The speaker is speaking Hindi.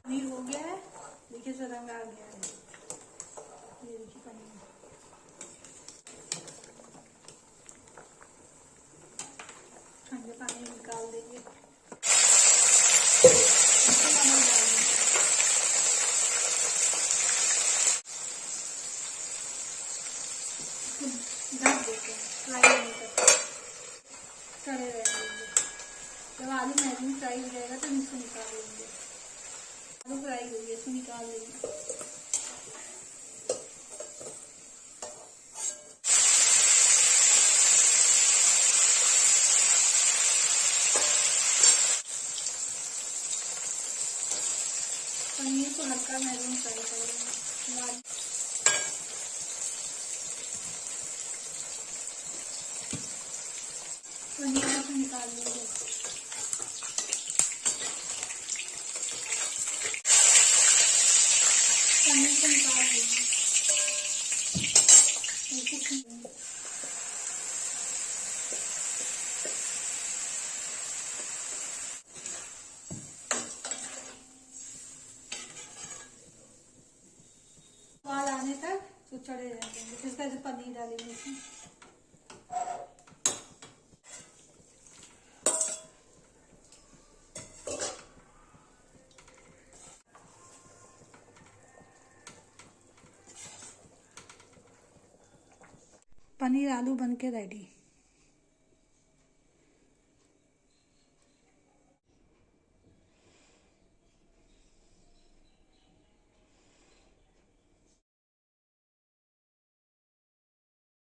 पनीर हो गया है, देखिए से रंग आ गया है। ये देखिए पनीर, ठंडे पानी में निकाल देंगे। ढक देते हैं, फ्राई नहीं करते, सड़े रहेंगे। जब आलू मैगनी फ्राई हो जाएगा तो इसको निकाल लेंगे। आलू फ्राई हो गई, इसको निकाल लेंगे। पनीर को हल्का मैगनी फ्राई करेंगे। पनीर को निकाल लेंगे। पनीर को निकाल देंगे। उबाल आने तक तो चढ़े रहने देंगे। फिर कैसे पनीर डालेंगे इसमें। पनीर आलू बन के रेडी।